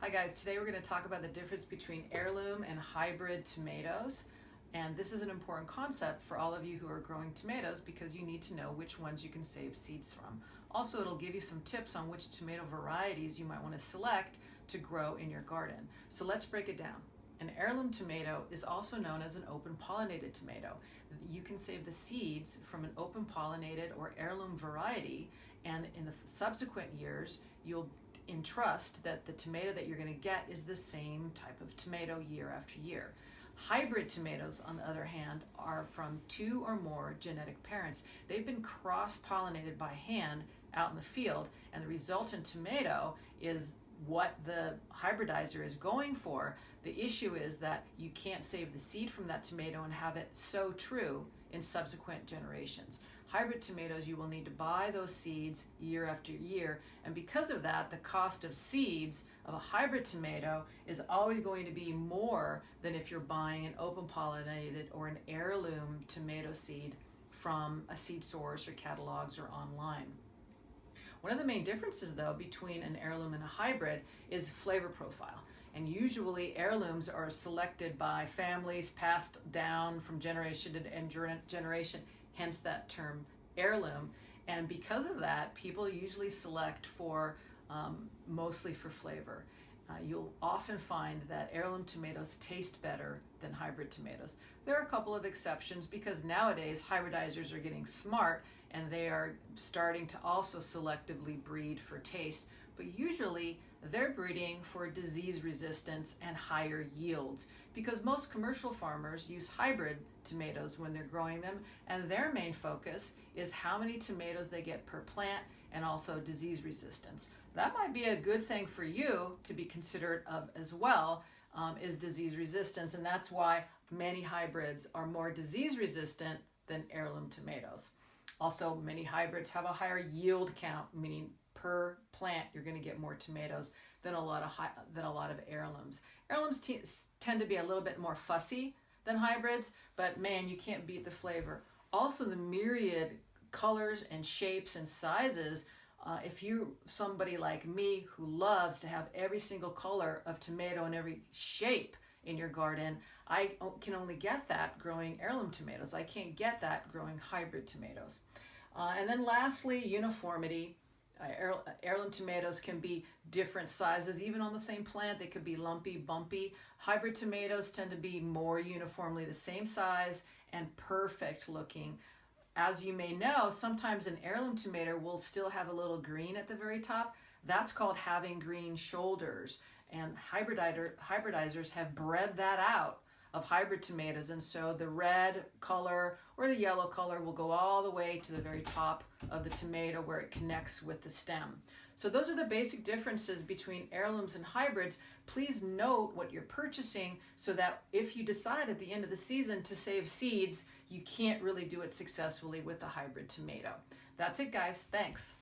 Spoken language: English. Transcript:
Hi guys, today we're going to talk about the difference between heirloom and hybrid tomatoes. And this is an important concept for all of you who are growing tomatoes because you need to know which ones you can save seeds from. Also, it'll give you some tips on which tomato varieties you might want to select to grow in your garden. So let's break it down. An heirloom tomato is also known as an open pollinated tomato. You can save the seeds from an open pollinated or heirloom variety, and in the subsequent years you'll entrust that the tomato that you're going to get is the same type of tomato year after year. Hybrid tomatoes, on the other hand, are from 2 or more genetic parents. They've been cross-pollinated by hand out in the field, and the resultant tomato is what the hybridizer is going for. The issue is that you can't save the seed from that tomato and have it so true in subsequent generations. Hybrid tomatoes, you will need to buy those seeds year after year, and because of that, the cost of seeds of a hybrid tomato is always going to be more than if you're buying an open pollinated or an heirloom tomato seed from a seed source or catalogs or online. One of the main differences, though, between an heirloom and a hybrid is flavor profile. And usually heirlooms are selected by families passed down from generation to generation, hence that term heirloom. And because of that, people usually select for mostly for flavor. You'll often find that heirloom tomatoes taste better than hybrid tomatoes. There are a couple of exceptions because nowadays hybridizers are getting smart and they are starting to also selectively breed for taste, but usually they're breeding for disease resistance and higher yields because most commercial farmers use hybrid tomatoes when they're growing them, and their main focus is how many tomatoes they get per plant and also disease resistance. That might be a good thing for you to be considerate of as well, is disease resistance, and that's why many hybrids are more disease resistant than heirloom tomatoes. Also, many hybrids have a higher yield count, meaning per plant you're going to get more tomatoes than a lot of heirlooms. Heirlooms tend to be a little bit more fussy than hybrids, but man, you can't beat the flavor. Also, the myriad colors and shapes and sizes. If you're somebody like me who loves to have every single color of tomato and every shape in your garden, I can only get that growing heirloom tomatoes. I can't get that growing hybrid tomatoes. And then lastly, uniformity. Heirloom tomatoes can be different sizes, even on the same plant. They could be lumpy, bumpy. Hybrid tomatoes tend to be more uniformly the same size and perfect looking. As you may know, sometimes an heirloom tomato will still have a little green at the very top. That's called having green shoulders, and hybridizers have bred that out of hybrid tomatoes, and so the red color or the yellow color will go all the way to the very top of the tomato where it connects with the stem. So those are the basic differences between heirlooms and hybrids. Please note what you're purchasing so that if you decide at the end of the season to save seeds, you can't really do it successfully with a hybrid tomato. That's it, guys. Thanks.